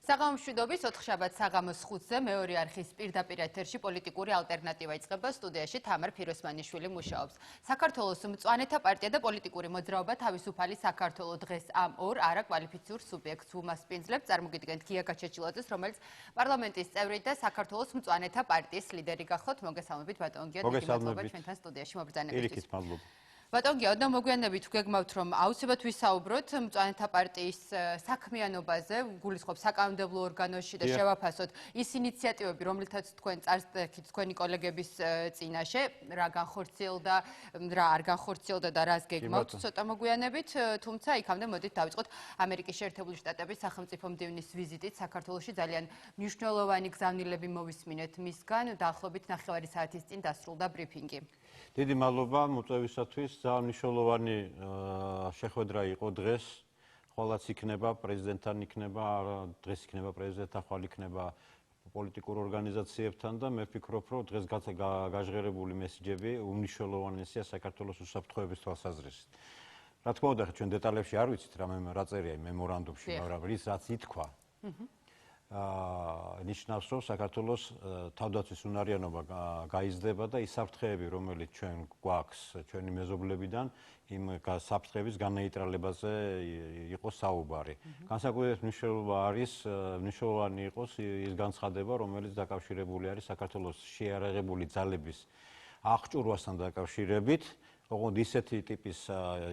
საღამოს მშვიდობის 4 შაბათს საღამოს 5-ზე მეორე არხის პირდაპირ ეთერში პოლიტიკური ალტერნატივა იწყება. სტუდიაში თამარ ფიროსმანიშვილი მუშაობს. საქართველოს მწვანეთა პარტია და პოლიტიკური მოძრაობა თავისუფალი საქართველო დღეს ამ ორ არაკვალიფიციურ სუბიექტს უმასპინძლებს. წარმოგიდგენთ გია გაჩეჩილაძეს, რომელიც პარლამენტის წევრი და საქართველოს მწვანეთა პარტიის ლიდერი გახლავთ. მოგესალმებით ბატონ გია, დიდი მადლობა ჩვენთან სტუდიაში მობრძანებისთვის. ბატონ გია, ოდნავ მოგვიანებით ვგეგმავთ, რომ აუცილებლად ვისაუბროთ მწვანეთა პარტიის საქმიანობაზე, გულისხმობ საკანონმდებლო ორგანოში და შევაფასოთ ის ინიციატივები, რომლითაც თქვენ წარსდგით თქვენი კოლეგების წინაშე, რა განხორციელდა, რა არ განხორციელდა და რას გეგმავთ ცოტა მოგვიანებით, თუმცა იქამდე მოდით დავიწყოთ ამერიკის შეერთებული შტატების სახელმწიფო მდივნის ვიზიტით საქართველოში. ძალიან მნიშვნელოვანი გზავნილები მოვისმინეთ მისგან, დაახლოებით 9 საათის წინ დასრულდა ბრიფინგი. დიდი მადლობა მოწვევისათვის. ძალიან მნიშვნელოვანი შეხვედრა იყო დღეს. ყოველაც იქნება პრეზიდენტთან იქნება, დღეს იქნება პრეზიდენტთან, ხვალ იქნება პოლიტიკურ ორგანიზაციებთან და მე ვფიქრობ, რომ დღეს გაჟღერებული მესიჯები უმნიშვნელოვანესია საქართველოს უსაფრთხოების თვალსაზრისით. რა თქმა უნდა, ჩვენ დეტალებში არ ვიცით რა წერია მემორანდუმში, მაგრამ რაც ითქვა. ნიშნავს, რომ საქართველოს თავდაცვის უნარიანობა გაიზრდება და ის საფრთხეები, რომელიც ჩვენ გვაქვს ჩვენი მეზობლებიდან, იმ საფრთხეების განნეიტრალებაზე იყოს საუბარი. განსაკუთრებით მნიშვნელოვანი იყოს ის განცხადება, რომელიც დაკავშირებული არის საქართველოს შეიარაღებული ძალების აღჭურვასთან დაკავშირებით, ოღონდ ისეთი ტიპის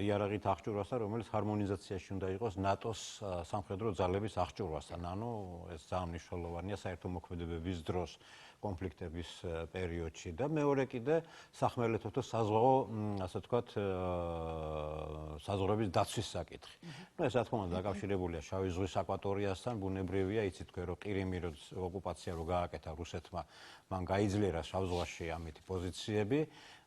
იარაღით აღჭურვასთან, რომელიც ჰარმონიზაციაში უნდა იყოს ნატოს სამხედრო ძალების აღჭურვასთან. ანუ ეს ძალიან მნიშვნელოვანია საერთო მოქმედებების დროს კონფლიქტების პერიოდში და მეორე კიდე სახმელეთო საზღვაო, ასე ვთქვათ, საზღვრების დაცვის საკითხი. ეს რა თქმა უნდა დაკავშირებულია შავი ზღვის აკვატორიასთან, ბუნებრივია, იცით თქვენ რომ ყირიმი ოკუპაცია რო გააკეთა რუსეთმა, მან გაიძლიერა შავ ზღვაში ამითი პოზიციები.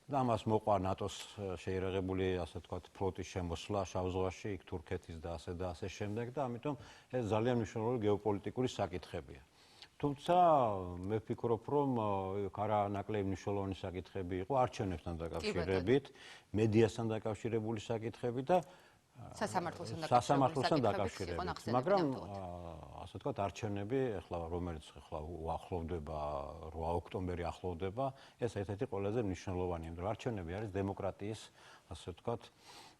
და ამას მოყვა ნატოს შეიარაღებული, ასე ვთქვათ, ფლოტის შემოსვლა შავ ზღვაში, იქ თურქეთის და ასე შემდეგ და ამიტომ ეს ძალიან მნიშვნელოვანი გეოპოლიტიკური საკითხებია. თუმცა მე ვფიქრობ, რომ არანაკლები მნიშვნელოვანი საკითხები იყო არჩევნებთან დაკავშირებით, მედიასთან დაკავშირებული საკითხები და სასამართლოსთან დაკავშირებით. მაგრამ ასე ვთქვათ, არჩევნები, რომელიც ახლოვდება 8 ოქტომბერი ახლოვდება, ეს ერთ-ერთი ყველაზე მნიშვნელოვანი, იმიტომ რომ არჩევნები არის დემოკრატიის, ასე ვთქვათ,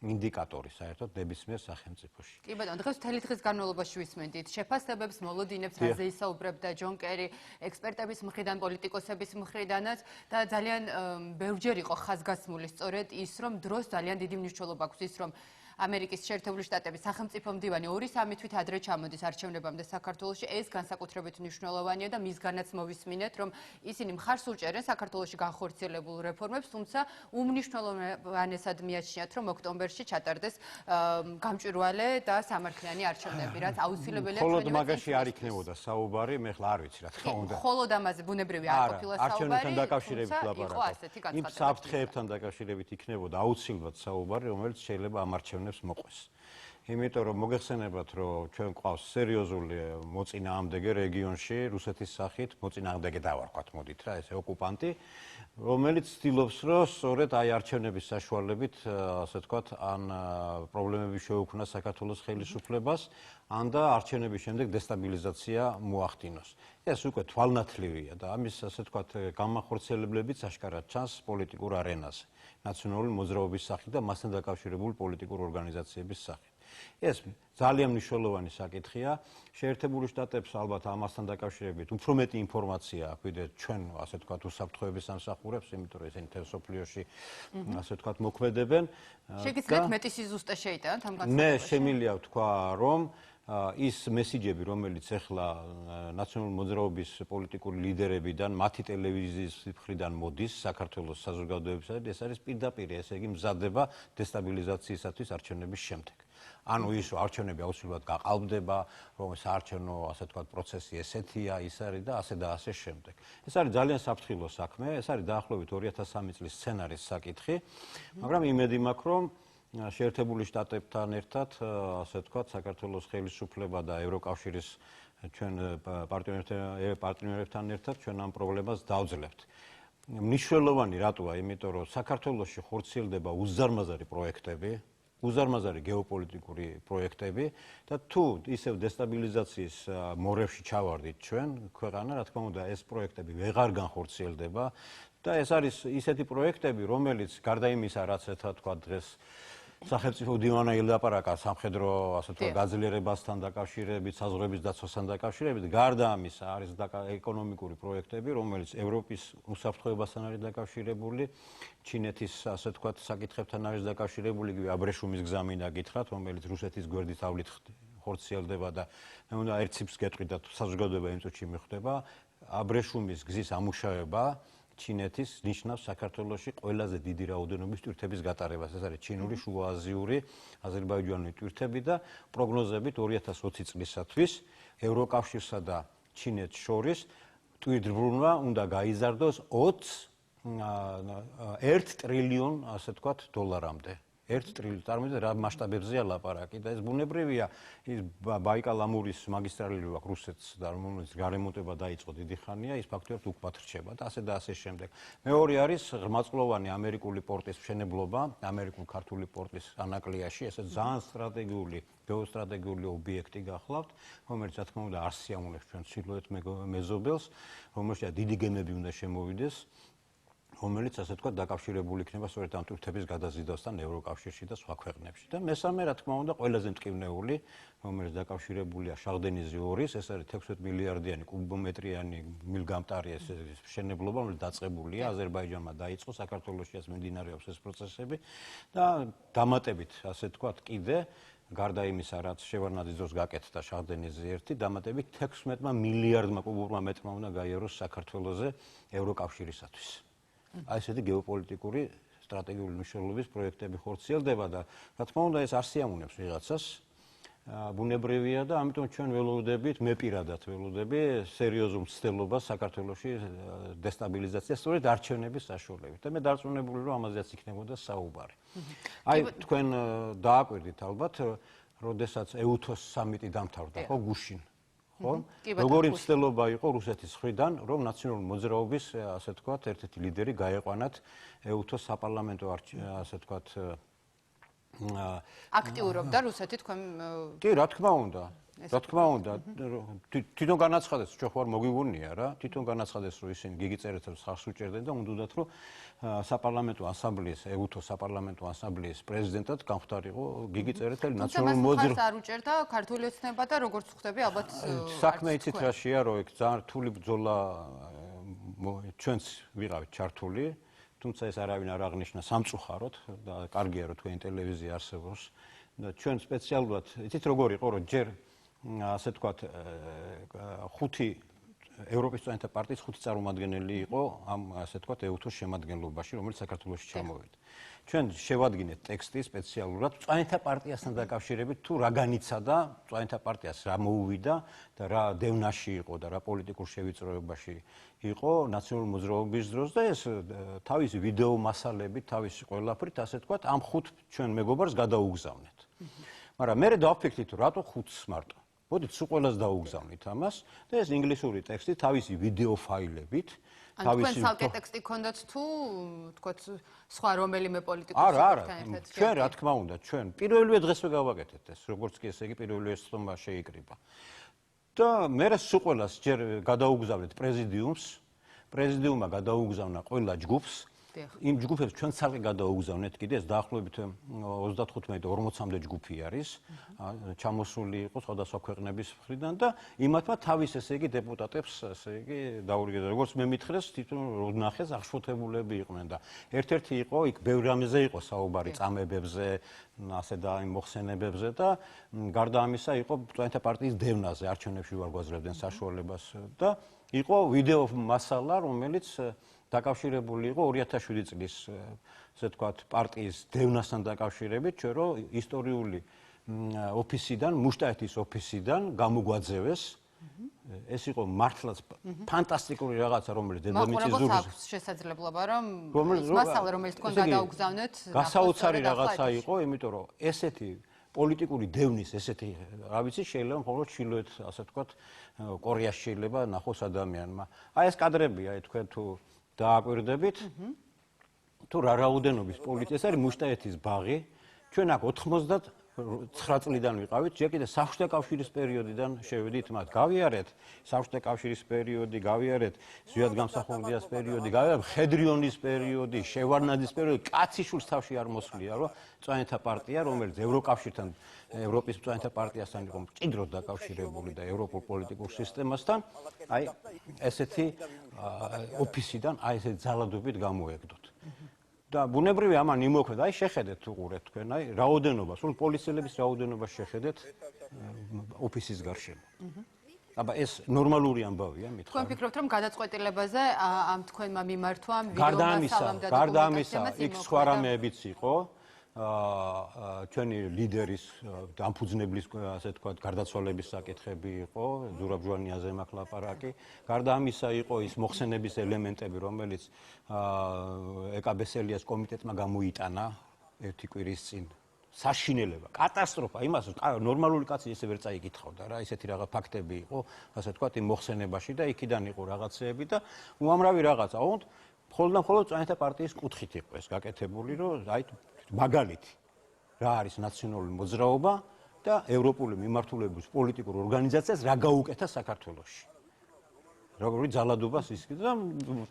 ინდიკატორი საერთოდ ნებისმიერ სახელმწიფოში. კი ბატონო, დღეს მთელი დღის განმავლობაში ვისმენდით შეფასებებს, მოლოდინებს, რაზე ისაუბრებდა ჯონ კერი, ექსპერტების მხრიდან, პოლიტიკოსების მხრიდანაც და ძალიან ბევრჯერ იყო ხაზგასმული სწორედ ის, რომ დროს ძალიან დიდი მნიშვნელობა აქვს ის, რომ ამერიკის შეერთებული შტატების სახელმწიფო მდივანი 2 სამი თვით ადრე ჩამოდის არჩევნებამდე საქართველოში. ეს განსაკუთრებით მნიშვნელოვანია და მისგანაც მოვისმინეთ, რომ ისინი მხარს უჭერენ საქართველოში განხორციელებულ რეფორმებს, თუმცა უმნიშვნელოვანესად მიაჩნიათ, რომ ოქტომბერში ჩატარდეს გამჭვირვალე და სამართლიანი არჩევნები, რაც აუცილებელია ჩვენივე. მხოლოდ მაგაში არ იქნებოდა საუბარი, მე ხლა არ ვიცი რა თქმა უნდა. მხოლოდ ამაზე ბუნებრივი არ ყოფილა საუბარი. არჩევნებთან დაკავშირებით ლაპარაკობ. იმ საფრთხეებთან დაკავშირებით იქნებოდა აუცილებლად საუბარი, რომელიც შეიძლება ამ არჩევნებს მოყვეს. იმიტომ რომ მოგეხსენებათ, რომ ჩვენ გვყავს სერიოზული მოწინააღმდეგე რეგიონში, რუსეთის სახით, მოწინააღმდეგე დავარქვათ, მოდით რა, ესე ოკუპანტი, რომელიც ცდილობს, რომ სწორედ აი არჩევნების საშუალებით, ასე ვთქვათ, ან პრობლემები შეუქმნას საქართველოს ხელისუფლებას, ან და არჩევნების შემდეგ დესტაბილიზაცია მოახდინოს. ეს უკვე თვალნათლივია და ამის, ასე ვთქვათ, განმახორციელებლებიც აშკარად ჩანს პოლიტიკურ არენაზე, ნაციონალური მოძრაობის სახით და მასთან დაკავშირებული პოლიტიკურ ორგანიზაციების სახით. ეს ძალიან მნიშვნელოვანი საკითხია. შეერთებული შტატებს ალბათ ამასთან დაკავშირებით უფრო მეტი ინფორმაცია აქვს ვიდრე ჩვენ, ასე ვთქვათ, უსაფრთხოების სამსახურებს, იმიტომ რომ ესენი თელ სოფლიოში, ასე ვთქვათ, მოქმედებენ. შეგიძლიათ მეტი სიზუსტე შეიტანოთ ამ განსაკუთრებაში? მე შემიძლია ვთქვა, რომ ის მესიჯები, რომელიც ახლა ნაციონალური მოძრაობის პოლიტიკური ლიდერებიდან, მათი ტელევიზიის მხრიდან მოდის საქართველოს საზოგადოებისადმი, ეს არის პირდაპირ, ესე იგი, მზადება დესტაბილიზაციისათვის არჩევნების შემდეგ. ანუ ის არჩევნები აუცილებლად გაყალბდება, რომ საარჩევნო, ასე ვთქვათ, პროცესი ესეთია, ის არის და ასე შემდეგ. ეს არის ძალიან საფრთხილო საქმე, ეს არის დაახლოებით 2003 წლის სცენარის საკითხი, მაგრამ იმედი მაქვს, რომ შეერთებული შტატებთან ერთად, ასე ვთქვათ, საქართველოს ხელისუფლება და ევროკავშირის ჩვენ პარტნიორებთან ერთად ჩვენ ამ პრობლემას დავძლებთ. მნიშვნელოვანი რატოა? იმიტომ რომ საქართველოში ხორციელდება უზარმაზარი პროექტები, უზარმაზარი გეოპოლიტიკური პროექტები და თუ ისევ დესტაბილიზაციის მორევში ჩავარდით ჩვენ ქვეყანა, რა თქმა უნდა, ეს პროექტები ვეღარ განხორციელდება და ეს არის ისეთი პროექტები, რომელიც გარდა იმისა, რაც თქვა დღეს სახელმწიფო დივანა ილაპარაკა სამხედრო ასე თქვა გაძლიერებასთან დაკავშირებით, საზღვრების დაცვასთან დაკავშირებით, გარდა ამისა არის ეკონომიკური პროექტები, რომელიც ევროპის უსაფრთხოებასთან არის დაკავშირებული, ჩინეთის ასე თქვა საკითხებთან არის დაკავშირებული, იგივე აბრეშუმის გზა მინდა გითხრათ, რომელიც რუსეთის გვერდით ავლით ხორციელდება და მე უნდა ერთ ციფრს გეტყვით და საზოგადოება იმ წუთში მიხვდება, აბრეშუმის გზის ამუშავება ჩინეთის ნიშნავს საქართველოში ყველაზე დიდი რაოდენობის ტვირთების გატარებას. ეს არის ჩინური, შუააზიური, აზერბაიჯანული ტვირთები და პროგნოზებით 2020 წლისათვის ევროკავშირსა და ჩინეთს შორის ტვირთბრუნვა უნდა გაიზარდოს 1 ტრილიონ, ასე ვთქვათ, დოლარამდე. 1 ტრილიონ, წარმოიდგინეთ რა მასშტაბებზეა ლაპარაკი და ეს ბუნებრივია, ის ბაიკალ-ამურის მაგისტრალი აქვს რუსეთს და რომელიც გარემონტება დაიწყო დიდი ხანია, ის ფაქტობრივად უკბად რჩება და ასე შემდეგ. მეორე არის ღრმაწლოვანი ამერიკული პორტის მშენებლობა, ამერიკულ-ქართული პორტის ანაკლიაში, ეს ძალიან სტრატეგიული, გეოსტრატეგიული ობიექტი გახლავთ, რომელიც რა თქმა უნდა არ სიამოვნებს ჩვენ ჩრდილოეთ მეზობელს, რომელშიც დიდი გემები უნდა შემოვიდეს. რომელიც ასე თქვა დაკავშირებული იქნება სწორედ ამ ტვირთების გადაზიდვასთან ევროკავშირში და სხვა ქვეყნებში. და მესამე, რა თქმა უნდა, ყველაზე მტკივნეული, რომელიც დაკავშირებულია შაღდენიზი 2-ის, ეს არის 16 მილიარდიანი კუბომეტრიანი მილგამტარი ეს მშენებლობა, რომელიც დაწყებულია, აზერბაიჯანმა დაიწყო, საქართველოშიც მიმდინარეობს ეს პროცესები და დამატებით, ასე თქვა, კიდე გარდა იმისა, რაც შევარდნაძის დროს გაკეთდა შაღდენიზი 1, დამატებით 16 მილიარდმა კუბურმა მეტრმა უნდა გაიაროს საქართველოზე ევროკავშირისათვის. აი ესეთი გეოპოლიტიკური სტრატეგიული მნიშვნელობის პროექტები ხორციელდება და რა თქმა უნდა ეს არ სიამოვნებს ვიღაცას. ბუნებრივია და ამიტომ ჩვენ ველოდებით, მე პირადად ველოდები სერიოზულ მცდელობას საქართველოში დესტაბილიზაციას სწორედ არჩევნების საშუალებით. და მე დარწმუნებული რომ ამაზეც იქნებოდა საუბარი. აი თქვენ დააკვირდით ალბათ, როდესაც EUTHOS სამიტი დამთავრდა, ხო, გუშინ. როგორი მცდელობა იყო რუსეთის მხრიდან, რომ ნაციონალური მოძრაობის, ასე ვთქვათ, ერთ-ერთი ლიდერი გაეყვანათ EUTHOS საპარლამენტო ასე ვთქვათ აქტიურობდა რუსეთი თქვენ კი, რა თქმა უნდა. რა თქმა უნდა, თვითონ განაცხადეს, ჩვენ ხوار მოგვიგონია რა, თვითონ განაცხადეს, რომ ისინი გიგი წერეთებს ხარს უჭერდნენ და უნდათ, რომ საპარლამენტო ასამბლეის, EUTHOS საპარლამენტო ასამბლეის პრეზიდენტად გამხდარიყო გიგი წერეთელი ნაციონალური მოძრაობის. ხარს არ უჭერდა ქართული ოცნება და როგორც ხვდები, ალბათ საქმე იცით რაშია, რომ ეგ ძალიან რთული ბრძოლა ჩვენც ვიყავით ჩართული, თუმცა ეს არავინ არ აღნიშნა სამწუხაროდ და კარგია რომ თქვენი ტელევიზია არსებობს და ჩვენ სპეციალურად იცით როგორ იყო, რომ ჯერ ასე ვთქვათ, 5 ევროპის წვენთა პარტიის 5 წარმომადგენელი იყო ამ ასე ვთქვათ EUTHOS შემადგენლობაში, რომელიც საქართველოში ჩამოვიდა. ჩვენ შევადგინეთ ტექსტი სპეციალურად წვენთა პარტიასთან დაკავშირებით, თუ რა განიცადა წვენთა პარტიას რა მოუვიდა და რა დევნაში იყო და რა პოლიტიკურ შევიწროებაში იყო ნაციონალური მოძრაობის დროს და ეს თავისი ვიდეო მასალებით, თავისი ყველაფრით, ასე ვთქვათ, ამ 5 ჩვენ მეგობარს გადაუგზავნეთ. მაგრამ მე დავფიქრდით, რატო 5-ს მარტო? მოდით სულ ყველას დაუგზავნით ამას და ეს ინგლისური ტექსტი თავისი ვიდეო ფაილებით, თავისი თქვენ სალკე ტექსტი გქონდათ თუ თქვათ სხვა რომელიმე პოლიტიკურ სუბიექტთან ერთად? ჩვენ რა თქმა უნდა, ჩვენ პირველივე დღესვე გავაკეთეთ ეს, როგორც კი ესე იგი პირველივე სტომბა შეიკრიბა. და მე სულ ყველას ჯერ გადაუგზავნეთ პრეზიდიუმს, პრეზიდიუმმა გადაუგზავნა ყველა ჯგუფს. იმ ჯგუფებს ჩვენ ცალკე გადაუგზავნეთ კიდე ეს დაახლოებით 35-40-მდე ჯგუფი არის ჩამოსული იყო სხვადასხვა ქვეყნების მხრიდან და იმათმა თავის ესე იგი დეპუტატებს ესე იგი დაურიგეს როგორც მე მითხრეს თვითონ როდნახეს აღშფოთებულები იყვნენ და ერთ-ერთი იყო იქ ბევრ რამეზე იყო საუბარი წამებებზე ასე და იმ მოხსენებებზე და გარდა ამისა იყო წვენთა პარტიის დევნაზე არჩევნებში ვარ გვაძლევდნენ საშუალებას და იყო ვიდეო მასალა რომელიც დაკავშირებული იყო 2007 წლის ასე ვთქვათ პარტიის დევნასთან დაკავშირებით, ჩვენ რომ ისტორიული ოფისიდან, მუშტაეთის ოფისიდან გამოგვაძევეს. ეს იყო მართლაც ფანტასტიკური რაღაცა, რომელიც დედამიწის ზურგზე აქვს შესაძლებლობა, რომ ეს მასალა, რომელიც თქვენ გადაუგზავნეთ, გასაოცარი რაღაცა იყო, იმიტომ რომ ესეთი პოლიტიკური დევნის ესეთი, რა ვიცი, შეიძლება მხოლოდ ჩილოეთ, ასე ვთქვათ, კორეაში შეიძლება ნახოს ადამიანმა. აი ეს კადრებია, თქვენ თუ დააკვირდებით, თუ რა რაოდენობის პოლიცია, ეს არის მუშტაეთის ბაღი, ჩვენ აქ 99 წლიდან ვიყავით, ჯერ კიდე საბჭოთა კავშირის პერიოდიდან შევედით მათ. გავიარეთ საბჭოთა კავშირის პერიოდი, გავიარეთ ზვიადგამსახურდიას პერიოდი, გავიარეთ მხედრიონის პერიოდი, შევარნაძის პერიოდი, კაციშვილს თავში არ მოსვლია, რომ მწვანეთა პარტია, რომელიც ევროკავშირთან, ევროპის მწვანეთა პარტიასთან იყო მჭიდროდ დაკავშირებული და ევროპულ პოლიტიკურ სისტემასთან, აი ესეთი ოფისიდან აი ესეთი ძალადობით გამოეგდოთ. და ბუნებრივია ამან იმოქმედა, აი შეხედეთ უყურეთ თქვენ, აი რაოდენობა, სულ პოლიციელების რაოდენობა შეხედეთ ოფისის გარშემო. აბა ეს ნორმალური ამბავია, მithქვამთ. თქვენ ფიქრობთ, რომ გადაწყვეტილებაზე ამ თქვენმა მიმართვამ ვიდეომასალამ და გარდა ამისა, იქ სხვა რამეებიც იყო. ჩვენი ლიდერის დამფუძნებლის, ასე ვთქვათ, გარდაცვალების საკითხები იყო, ზურაბ ჟვანიაზე მაქვს ლაპარაკი. გარდა ამისა იყო ის მოხსენების ელემენტები, რომელიც ეკაბესელიას კომიტეტმა გამოიტანა ერთი კვირის წინ. საშინელება, კატასტროფა, იმას ნორმალური კაცი ესე ვერ წაიკითხავდა რა, ესეთი რაღაც ფაქტები იყო, ასე ვთქვათ, იმ მოხსენებაში და იქიდან იყო რაღაცეები და უამრავი რაღაცა. მხოლოდ და მხოლოდ მწვანეთა პარტიის კუთხით იყო ეს გაკეთებული, რომ აი მაგალითი რა არის ნაციონალური მოძრაობა და ევროპული მიმართულების პოლიტიკურ ორგანიზაციას რა გაუკეთა საქართველოში. როგორი ძალადობას ისკიდა და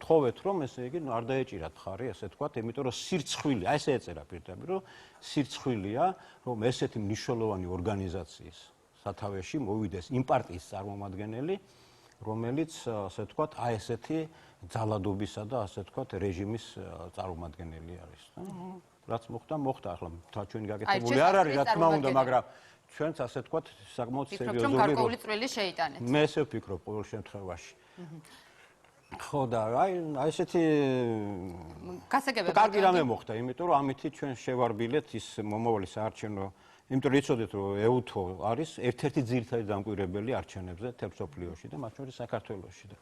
თხოვეთ რომ ესე იგი არ დაეჭირათ ხარი, ესე ვთქვათ, იმიტომ რომ სირცხვილი, აი ესე ეწერა პირდაპირ, რომ სირცხვილია, რომ ესეთი მნიშვნელოვანი ორგანიზაციის სათავეში მოვიდეს იმ პარტიის წარმომადგენელი, რომელიც ასე ვთქვათ, აი ესეთი ძალადობისა და ასე ვთქვათ, რეჟიმის წარმომადგენელი არის. რაც მოხდა, მოხდა, ახლა ჩვენი გაკეთებული არ არის, რა თქმა უნდა, მაგრამ ჩვენც ასე ვთქვათ, საკმაოდ სერიოზული ფიქრობთ, რომ გარკვეული წვლილი შეიტანეთ. მე ესე ვფიქრობ ყოველ შემთხვევაში. ხო და აი ესეთი გასაგებია. კარგი რამე მოხდა, იმიტომ რომ ამით ჩვენ შევარბილეთ ის მომავალი საარჩევნო, იმიტომ რომ იცოდეთ რომ ეუთო არის ერთ-ერთი ძირითადი დამკვირვებელი არჩევნებზე თელ მსოფლიოში და მათ შორის საქართველოში და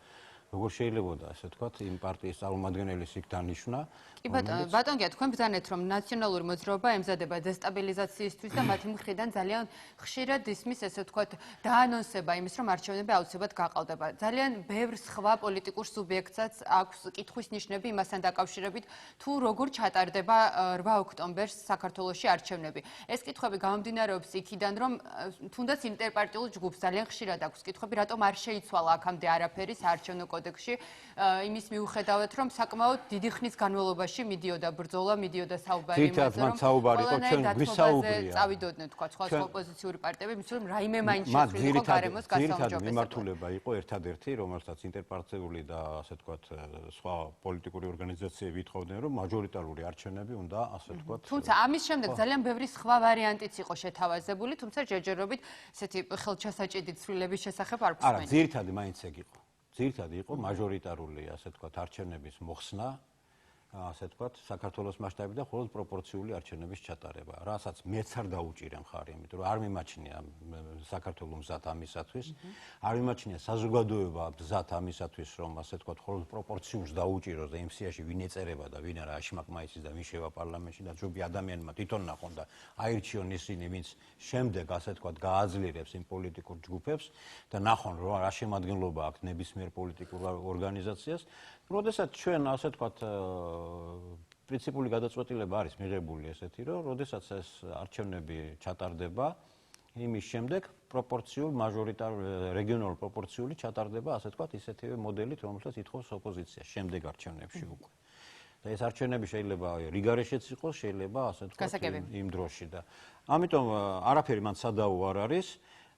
როგორ შეიძლებოდა ასე ვთქვათ იმ პარტიის წარმომადგენელის იქ დანიშვნა. კი ბატონ გია, თქვენ ბრძანეთ რომ ნაციონალური მოძრაობა ემზადება დესტაბილიზაციისთვის და მათი მხრიდან ძალიან ხშირად ისმის ესე ვთქვათ დაანონსება იმის რომ არჩევნები აუცილებლად გაყალდება. ძალიან ბევრ სხვა პოლიტიკურ სუბიექტსაც აქვს კითხვის ნიშნები იმასთან დაკავშირებით თუ როგორ ჩატარდება 8 ოქტომბერს საქართველოში არჩევნები. ეს კითხვები გამომდინარეობს იქიდან რომ თუნდაც ინტერპარტიულ ჯგუფს ძალიან ხშირად აქვს კითხვები რატომ არ შეიცვალა აქამდე არაფერი საარჩევნო კოდექსში იმის მიუხედავად რომ საკმაოდ დიდი ხნის განმავლობაში მიდიოდა ბრძოლა, მიდიოდა საუბარი იმაზე რომ საუბარი იყო ჩვენ გვისაუბრია. წავიდოდნენ თქვა სხვა ოპოზიციური პარტიები, იმის რომ რაიმე მაინც შეცვლილი იყო გარემოს გასაუმჯობესება. მიმართულება იყო ერთადერთი, რომელსაც ინტერპარტიული და ასე ვთქვათ სხვა პოლიტიკური ორგანიზაციები ითხოვდნენ, რომ მაჟორიტარული არჩევნები უნდა ასე ვთქვათ. თუმცა ამის შემდეგ ძალიან ბევრი სხვა ვარიანტიც იყო შეთავაზებული, თუმცა ჯერჯერობით ესეთი ხელჩასაჭიდი ცვლილების შესახებ არ გვსმენია. არა, ძირითადი მაინც ეგ იყო. ძირითადად იყო მაჟორიტარული, ასე ვთქვათ, არჩევნების მოხსნა, ასე ვთქვათ, საქართველოს მასშტაბით და მხოლოდ პროპორციული არჩევნების ჩატარება, რასაც მეც არ დაუჭირე მხარი, იმიტომ რომ არ მიმაჩნია საქართველოს მზად ამისათვის, არ მიმაჩნია საზოგადოება მზად ამისათვის, რომ ასე ვთქვათ, მხოლოდ პროპორციულს დაუჭიროს და იმ სიაში ვინ ეწერება და ვინ არა აშმაკმაიცის და ვინ შევა პარლამენტში და ჯობი ადამიანმა თვითონ ნახონ და აირჩიონ ისინი, ვინც შემდეგ ასე ვთქვათ, გააძლიერებს იმ პოლიტიკურ ჯგუფებს და ნახონ რა შემადგენლობა აქვს ნებისმიერ პოლიტიკურ ორგანიზაციას. როდესაც ჩვენ ასე ვთქვათ პრინციპული გადაწყვეტილება არის მიღებული ესეთი, რომ როდესაც ეს არჩევნები ჩატარდება, იმის შემდეგ პროპორციულ რეგიონალურ პროპორციული ჩატარდება, ასე ვთქვათ, ისეთივე მოდელით, რომელსაც ითხოვს ოპოზიცია შემდეგ არჩევნებში უკვე. და ეს არჩევნები შეიძლება რიგარეშეც იყოს, შეიძლება ასე ვთქვათ იმ დროში და ამიტომ არაფერი მან სადაო არ არის.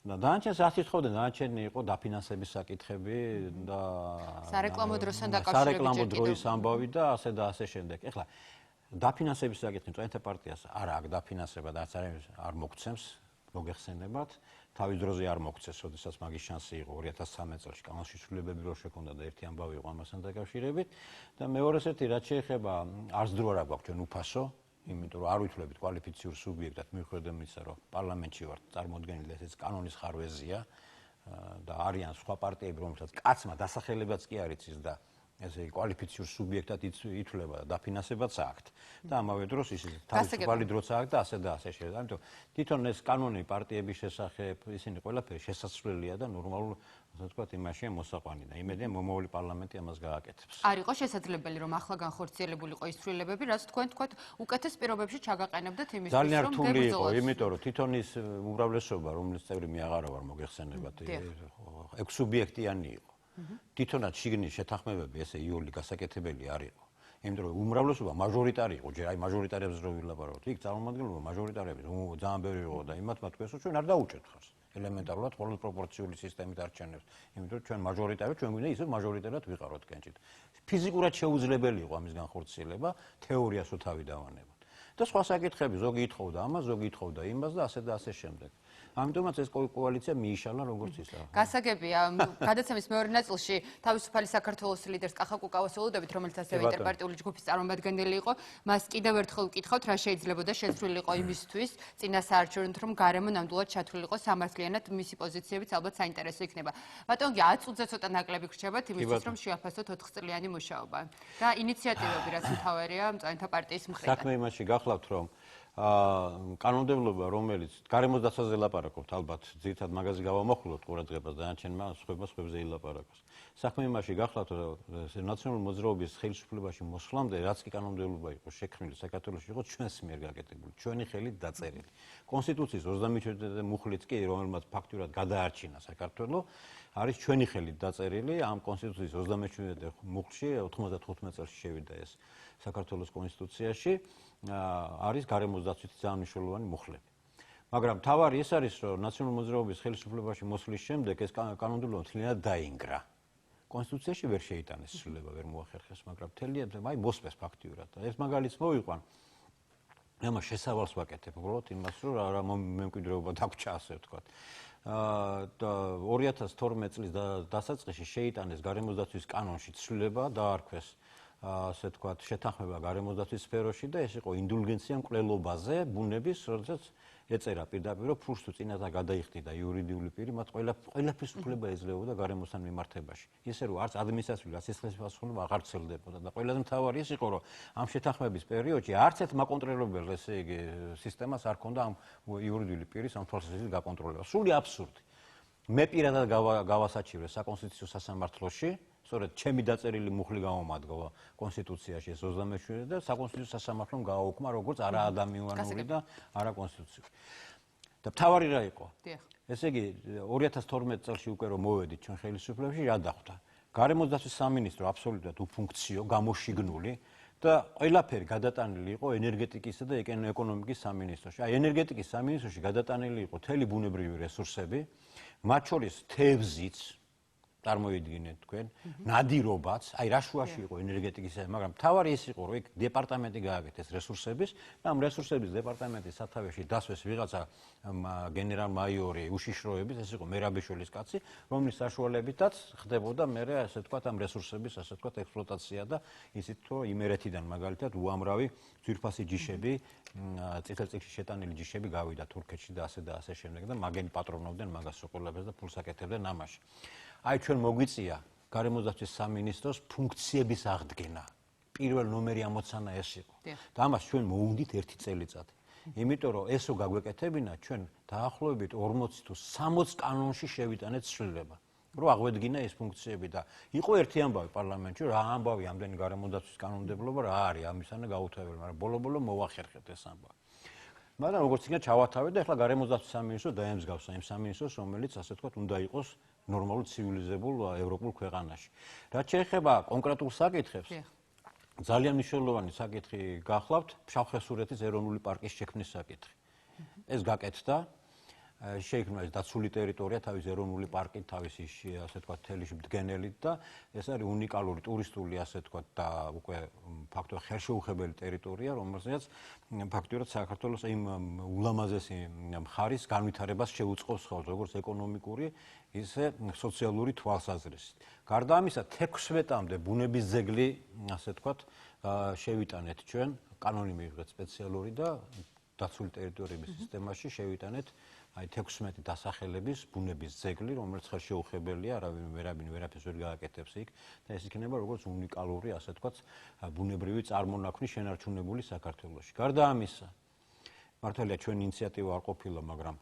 და დანარჩენს რაც ითხოვდნენ, დანარჩენი იყო დაფინანსების საკითხები და სარეკლამო დროსთან დაკავშირებით სარეკლამო დროის ამბავი და ასე და ასე შემდეგ. ეხლა დაფინანსების საკითხი მწვანეთა პარტიას არა აქვს დაფინანსება და არ მოგცემს, მოგეხსენებათ. თავის დროზე არ მოგცეს, როდესაც მაგის შანსი იყო 2013 წელს კანონშიშვილებები რო შექონდა და ერთი ამბავი იყო ამასთან დაკავშირებით და მეორეს ერთი რაც შეეხება არც დრო არ აქვს ჩვენ უფასო იმიტომ რომ არ ვითვლებით კვალიფიციურ სუბიექტად მიუხედავად იმისა რომ პარლამენტში ვართ წარმოადგენილი და ესეც კანონის ხარვეზია და არიან სხვა პარტიები რომელსაც კაცმა დასახელებაც კი არ იცის და ესე იგი კვალიფიციურ სუბიექტად ითვლება და დაფინანსებაც აქვთ. და ამავე დროს ისინი თავისუფალი დროც აქვთ და ასე და ასე შეიძლება. ამიტომ თვითონ ეს კანონი პარტიების შესახებ ისინი ყველაფერი შესაძლებელია და ნორმალურ ასე ვთქვათ იმაშია მოსაყვანი და იმედია მომავალი პარლამენტი ამას გააკეთებს. არ იყო შესაძლებელი რომ ახლა განხორციელებულიყო ის ცვლილებები, რაც თქვენ თქვათ უკეთეს პირობებში ჩაგაყენებდეთ იმისთვის, რომ ძალიან რთული იყო, იმიტომ რომ თვითონ ის უმრავლესობა, რომელიც წევრი მე აღარა ვარ მოგეხსენებათ, 6 სუბიექტიანი იყო. თვითონაც შიგნის შეთანხმებები ესე იოლი გასაკეთებელი არ იყო. იმიტომ რომ უმრავლესობა მაჟორიტარი იყო, ჯერ აი მაჟორიტარებს რო ვილაპარაკოთ, იქ წარმომადგენლობა მაჟორიტარები ძალიან ბევრი იყო და იმათმა თქვენსო ჩვენ არ დაუჭერთ ხარს. ელემენტარულად ყოველ პროპორციული სისტემით არჩენებს. იმიტომ რომ ჩვენ მაჟორიტარები ჩვენ გვინდა ისე მაჟორიტარად ვიყაროთ კენჭით. ფიზიკურად შეუძლებელი იყო ამის განხორციელება, თეორიასო თავი დავანებოთ. და სხვა საკითხები ზოგი ითხოვდა ამას, ზოგი ითხოვდა იმას და ასე და ასე შემდეგ. ამიტომაც ეს კოალიცია მიიშალა როგორც ისა. გასაგებია, გადაცემის მეორე ნაწილში თავისუფალი საქართველოს ლიდერს კახა კუკავას ველოდებით, რომელიც ასევე ინტერპარტიული ჯგუფის წარმომადგენელი იყო, მას კიდევ ერთხელ ვკითხავთ, რა შეიძლებოდა შესრულიყო იმისთვის, წინასაარჩევნოდ, რომ გარემო ნამდვილად ჩათვლილიყო სამართლიანად, მისი პოზიციებიც ალბათ საინტერესო იქნება. ბატონო, 10 წუთზე ცოტა ნაკლები გრჩებათ იმისთვის, რომ შეაფასოთ 4 წლიანი მუშაობა. და ინიციატივები, რაც მთავარია მწვანეთა პარტიის მხრიდან. საქმე იმაში გახლავთ, რომ კანონმდებლობა, რომელიც გარემოს დაცვაზე ლაპარაკობთ, ალბათ ძირითად მაგაზე გავამახვილოთ ყურადღებას დანარჩენმა სხვებზე ილაპარაკოს. საქმე იმაში გახლავთ, რომ ნაციონალური მოძრაობის ხელისუფლებაში მოსვლამდე, რაც კი კანონმდებლობა იყო შექმნილი საქართველოში, იყო ჩვენს მიერ გაკეთებული, ჩვენი ხელით დაწერილი. კონსტიტუციის 37 მუხლიც კი, რომელმაც ფაქტურად გადაარჩინა საქართველო, არის ჩვენი ხელით დაწერილი. ამ კონსტიტუციის 37 მუხლში 95 წელს შევიდა ეს საქართველოს კონსტიტუციაში. არის გარემოს დაცვითი ძალიან მნიშვნელოვანი მუხლები. მაგრამ თავარი ეს არის, რომ ნაციონალური მოძრაობის ხელისუფლებაში მოსვლის შემდეგ ეს კანონმდებლობა მთლიანად დაინგრა. კონსტიტუციაში ვერ შეიტანეს ცვლილება, ვერ მოახერხეს, მაგრამ აი მოსწეს ფაქტიურად. და ეს მაგალითს მოვიყვან. ამას შესავალს ვაკეთებ, უბრალოდ იმას, რომ რა მემკვიდრეობა დაგვრჩა, ასე ვთქვათ. 2012 წლის დასაწყისში შეიტანეს გარემოს დაცვის კანონში ცვლილება, დაარქვეს ასე ვთქვათ, შეთანხმება გარემოს დაცვის სფეროში და ეს იყო ინდულგენცია მკვლელობაზე ბუნების, როდესაც ეწერა პირდაპირ, რომ ფურს თუ წინათა გადაიხდიდა იურიდიული პირი, მათ ყველაფრის უფლება ეძლეოდა გარემოსთან მიმართებაში. ისე რომ არც ადმინისტრაციული, არც სისხლის პასუხისმგებლობა აღარ ვრცელდებოდა და ყველაზე მთავარი ის იყო, რომ ამ შეთანხმების პერიოდში არც ერთ მაკონტროლებელ, ესე იგი, სისტემას არ ჰქონდა ამ იურიდიული პირის ამ თვალსაზრისით გაკონტროლება. სული აბსურდი. მე პირადად გავასაჩივრე საკონსტიტუციო სასამართლოში, სწორედ ჩემი დაწერილი მუხლი გამომადგა კონსტიტუციაში 27 და საკონსტიტუციო სასამართლომ გააუქმა როგორც არაადამიანური და არაკონსტიტუციური. და მთავარი რა იყო? ესე იგი 2012 წელს უკვე რომ მოვედით ჩვენ ხელისუფლებაში, რა დახვდა? გარემოს დაცვის სამინისტრო აბსოლუტურად უფუნქციო, გამოშიგნული და ყველაფერი გადატანილი იყო ენერგეტიკისა და ეკონომიკის სამინისტროში. აი ენერგეტიკის სამინისტროში გადატანილი იყო მთელი ბუნებრივი რესურსები, მათ შორის თევზიც წარმოიდგინეთ თქვენ, ნადირობაც, აი რა შუაში იყო ენერგეტიკის, მაგრამ მთავარი ის იყო, რომ იქ დეპარტამენტი გააკეთეს რესურსების და ამ რესურსების დეპარტამენტის სათავეში დასვეს ვიღაცა გენერალ-მაიორი უშიშროების, ეს იყო მერაბიშვილის კაცი, რომლის საშუალებითაც ხდებოდა მერე ასე ვთქვათ ამ რესურსების ასე ვთქვათ ექსპლუატაცია და ისიც რომ იმერეთიდან მაგალითად უამრავი ძვირფასი ჯიშები, წითელწიგში შეტანილი ჯიშები გავიდა თურქეთში და ასე შემდეგ და მაგენ პატრონობდნენ მაგას სოყოლებს და ფულს აკეთებდნენ ამაში. აი ჩვენ მოგვიწია გარემოს დაცვის სამინისტროს ფუნქციების აღდგენა. პირველ ნომერი ამოცანა ეს იყო. და ამას ჩვენ მოუნდით 1 წელიწადი. იმიტომ რომ ესო გაგვეკეთებინა ჩვენ დაახლოებით 40 თუ 60 კანონში შევიტანეთ ცვლილება. რომ აღვედგინა ეს ფუნქციები და იყო ერთი ამბავი პარლამენტში, რა ამბავი ამდენი გარემოს დაცვის კანონმდებლობა რა არის, ამისანა გაუთავებელი, მაგრამ ბოლო-ბოლო მოახერხეთ ეს ამბავი. მაგრამ როგორც იქნა ჩავათავეთ და ახლა გარემოს დაცვის სამინისტრო დაემსგავსა იმ სამინისტროს, რომელიც ასე ვთქვათ უნდა იყოს ნორმალურ ცივილიზებულ ევროპულ ქვეყანაში. რაც შეეხება კონკრეტულ საკითხებს, ძალიან მნიშვნელოვანი საკითხი გახლავთ ფშავ-ხევსურეთის ეროვნული პარკის შექმნის საკითხი. ეს გაკეთდა, შეიქმნა ეს დაცული ტერიტორია თავის ეროვნული პარკით, თავისი ასე ვთქვათ თელი მდგენელით და ეს არის უნიკალური ტურისტული ასე ვთქვათ და უკვე ფაქტობრივად ხელშეუხებელი ტერიტორია, რომელსაც ფაქტობრივად საქართველოს იმ ულამაზესი მხარის განვითარებას შეუწყობს ხოლმე, როგორც ეკონომიკური, ისე სოციალური თვალსაზრისით. გარდა ამისა, 16-მდე ბუნების ძეგლი, ასე ვთქვათ, შევიტანეთ ჩვენ, კანონი მივიღეთ სპეციალური და დაცული ტერიტორიების სისტემაში შევიტანეთ აი 16 დასახელების ბუნების ძეგლი, რომელიც ხელშეუხებელია, ვერაფერს ვერ გააკეთებს იქ და ეს იქნება როგორც უნიკალური, ასე თქვათ, ბუნებრივი წარმონაქმნი შენარჩუნებული საქართველოში. გარდა ამისა, მართალია ჩვენი ინიციატივა არ ყოფილა, მაგრამ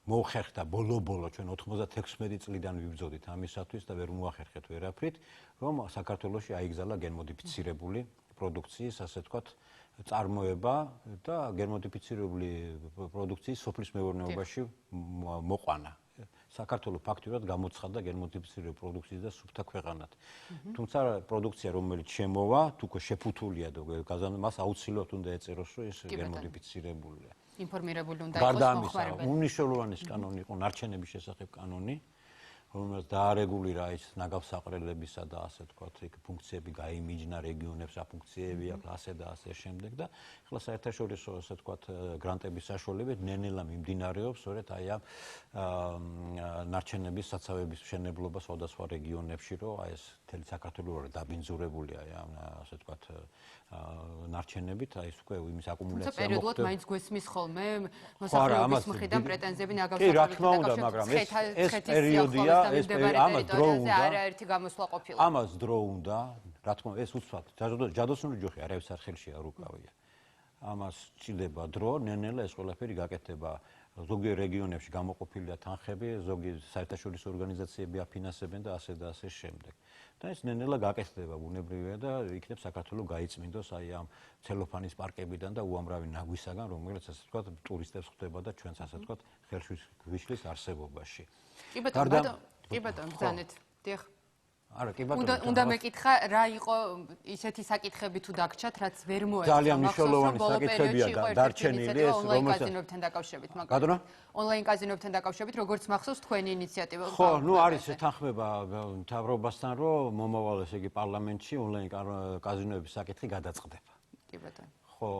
მოხერხდა ბოლო-ბოლო ჩვენ 96 წლიდან ვიბრძოდით ამისათვის და ვერ მოახერხეთ ვერაფრით, რომ საქართველოში აიგზალა გენმოდიფიცირებული პროდუქციის, ასე თქვათ, წარმოება და გენმოდიფიცირებული პროდუქციის სოფლის მეურნეობაში მოყვანა. საქართველო ფაქტურად გამოცხადდა გენმოდიფიცირებული პროდუქციის და სუფთა ქვეყანად. თუმცა პროდუქცია, რომელიც შემოვა, თუკო შეფუთულია და მას აუცილებლად უნდა ეწეროს, რომ ეს გენმოდიფიცირებულია. ინფორმირებული უნდა იყოს მოხმარებელი. უნიშნულოვანის კანონი იყო ნარჩენების შესახებ კანონი, რომელიც დაარეგულირა ის ნაგავსაყრელებისა და ასე თქვათ, იქ ფუნქციები გაიმიჯნა რეგიონებს, რა ფუნქციები აქვს, ასე და ასე შემდეგ და ახლა საერთაშორისო ასე თქვათ გრანტების საშუალებით ნელ-ნელა მიმდინარეობს, სწორედ აი ამ ნარჩენების საცავების მშენებლობა სხვადასხვა რეგიონებში, რომ აი ეს მთელი საქართველოს დაბინძურებულია აი ამ ასე თქვათ ნარჩენებით, აი ეს უკვე იმის აკუმულაცია მოხდება. პერიოდულად მაინც გვესმის ხოლმე მოსახლეობის მხრიდან პრეტენზიები ნაგავსაყრელებთან რა თქმა უნდა, მაგრამ ეს პერიოდია, ეს ამას დრო უნდა. არაერთი გამოსვლა ყოფილა. ამას დრო უნდა, რა თქმა უნდა, ეს უცბად ჯადოსნური ჯოხი არავის არ ხელში არ უკავია. ამას ჭირდება დრო, ნელ-ნელა ეს ყველაფერი გაკეთდება. ზოგიერთ რეგიონებში გამოყოფილია თანხები, ზოგი საერთაშორისო ორგანიზაციები აფინანსებენ და ასე შემდეგ. და ეს ნელ-ნელა გაკეთდება ბუნებრივია და იქნებ საქართველოს გაიწმინდოს აი ამ ცელოფანის პარკებიდან და უამრავი ნაგვისაგან, რომელიც ასე ვთქვათ, ტურისტებს ხვდება და ჩვენს ასე ვთქვათ, ხელშვის გვიშლის არსებობაში. კი ბატონო, ბრძანეთ. დიახ. არა, კი ბატონო. უნდა მეკითხა, რა იყო ისეთი საკითხები თუ დაგჭათ, რაც ვერ მოეწონა. ძალიან მნიშვნელოვანი საკითხებია დარჩენილი ეს, რომელსაც კაზინოებთან დაკავშირებით, მაგრამ ონლაინ კაზინოებთან დაკავშირებით, როგორც მახსოვს თქვენი ინიციატივა. ხო, არის თანხმება მთავრობასთან, რომ მომავალ ესე იგი პარლამენტში ონლაინ კაზინოების საკითხი გადაწყდება. კი ბატონო. ხო.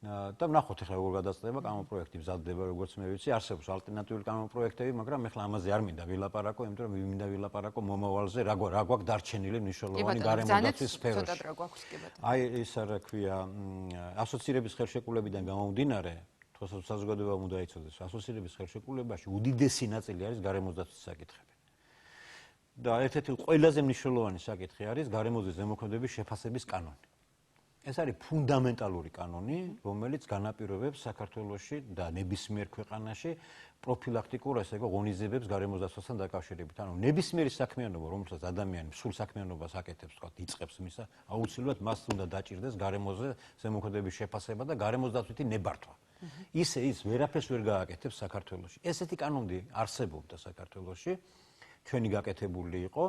და ვნახოთ ახლა როგორ გადაწყდება კანონპროექტი მზადდება როგორც მე ვიცი არსებობს ალტერნატიული კანონპროექტები მაგრამ ახლა ამაზე არ მინდა ვილაპარაკო იმიტომ რომ მინდა ვილაპარაკო მომავალზე რა გვაქვს დარჩენილი მნიშვნელოვანი გარემოდაცვის სფეროში აი ეს რა ქვია ასოცირების ხელშეკრულებიდან გამომდინარე თქო საზოგადოება უნდა იცოდეს ასოცირების ხელშეკრულებაში უდიდესი ნაწილი არის გარემოდაცვის საკითხები და ერთ-ერთი ყველაზე მნიშვნელოვანი საკითხი არის გარემოზე ზემოქმედების შეფასების კანონი ეს არის ფუნდამენტალური კანონი, რომელიც განაპირობებს საქართველოში და ნებისმიერ ქვეყანაში პროფილაქტიკურ ესე იგი ღონისძიებებს გარემოსდაცვასთან დაკავშირებით. ანუ ნებისმიერი საქმიანობა, რომელსაც ადამიანი სულ საქმიანობას აკეთებს, თქვა, იწყებს მისა, აუცილებლად მას უნდა დაჭირდეს გარემოზე ზემოქმედების შეფასება და გარემოსდაცვითი ნებართვა. ისე ის ვერაფერს ვერ გააკეთებს საქართველოში. ესეთი კანონი არსებობდა საქართველოში, ჩვენი გაკეთებული იყო,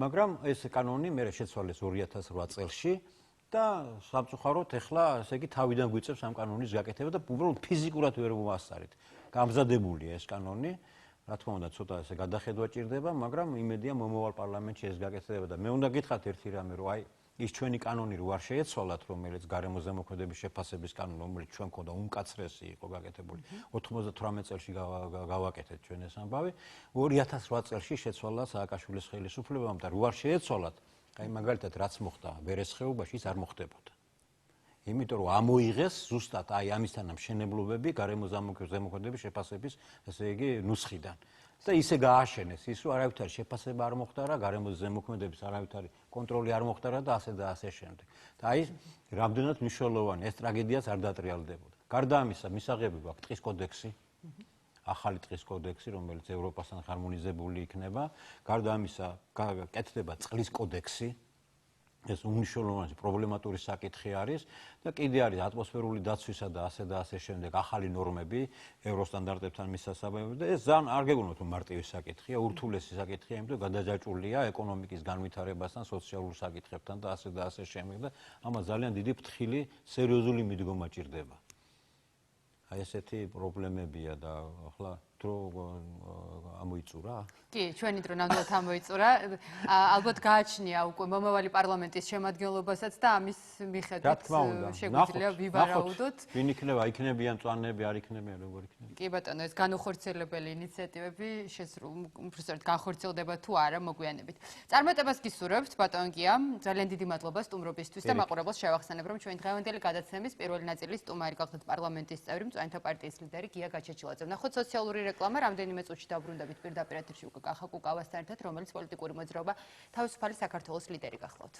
მაგრამ ეს კანონი მე შეცვალეს 2008 წელს და სამწუხაროდ ეხლა ესე იგი თავიდან გვიწევს ამ კანონის გაკეთება და უბრალოდ ფიზიკურად ვერ მოასწარით. გამზადებულია ეს კანონი, რა თქმა უნდა ცოტა ესე გადახედვა ჭირდება, მაგრამ იმედია მომავალ პარლამენტში ეს გაკეთდება და მე უნდა გითხრათ ერთი რამე, რომ აი ის ჩვენი კანონი რო არ შეეცვალათ, რომელიც გარემოზემოქმედების შეფასების კანონი, რომელიც ჩვენ ქონდა უმკაცრესი იყო გაკეთებული. 98 წელს გავაკეთეთ ჩვენ ეს ამბავი, 2008 წელს შეცვალა სააკაშვილის ხელისუფლებამ და რო არ შეეცვალათ აი მაგალითად რაც მოხდა ვერესხეობაში ის არ მოხდებოდა. იმიტომ რომ ამოიღეს ზუსტად აი ამისთან მშენებლობები გარემოზემოქმედების შეფასების ესე იგი ნუსხიდან. და ისე გააშენეს ის რომ არავითარი შეფასება არ მოხდა რა გარემოზემოქმედების არავითარი კონტროლი არ მოხდა რა და ასე შემდეგ. და აი რამდენად მნიშვნელოვანი ეს ტრაგედიაც არ დატრიალდებოდა. გარდა ამისა მისაღები გვაქვს ტყის კოდექსი. ახალი ტყის კოდექსი, რომელიც ევროპასთან ჰარმონიზებული იქნება. გარდა ამისა, კეთდება წყლის კოდექსი. ეს უნიშნულოვანი პრობლემატური საკითხი არის და კიდე არის ატმოსფერული დაცვისა და ასე შემდეგ ახალი ნორმები ევროსტანდარტებთან მისასაბამებლად და ეს ძალიან არ გეგონოთ რომ მარტივი საკითხია, ურთულესი საკითხია, იმიტომ გადაჯაჭვულია ეკონომიკის განვითარებასთან, სოციალურ საკითხებთან და ასე შემდეგ და ამას ძალიან დიდი ფრთხილი, სერიოზული მიდგომა ჭირდება. აი ესეთი პრობლემებია და ახლა დრო ამოიწურა? კი, ჩვენი დრო ნამდვილად ამოიწურა. ალბათ გააჩნია უკვე მომავალი პარლამენტის შემადგენლობასაც და ამის მიხედვით შეგვიძლია ვივარაუდოთ. ვინ იქნება, იქნებიან წვანები, არ იქნებიან, როგორ იქნება? კი ბატონო, ეს განუხორციელებელი ინიციატივები უბრალოდ განხორციელდება თუ არა მოგვიანებით. წარმატებას გისურვებთ, ბატონ გია. ძალიან დიდი მადლობა სტუმრობისთვის და მაყურებელს შევახსენებ, რომ ჩვენი დღევანდელი გადაცემის პირველი ნაწილის სტუმარი გახლდათ პარლამენტის წევრი, მწვანეთა პარტიის ლიდერი გია გაჩეჩილაძე. ნახოთ სოციალური რეკლამა, რამდენიმე წუთში დაბრუნდებით პირდაპირ ეთერში უკვე კახა კუკავასთან ერთად, რომელიც პოლიტიკური მოძრაობა თავისუფალი საქართველოს ლიდერი გახლავთ.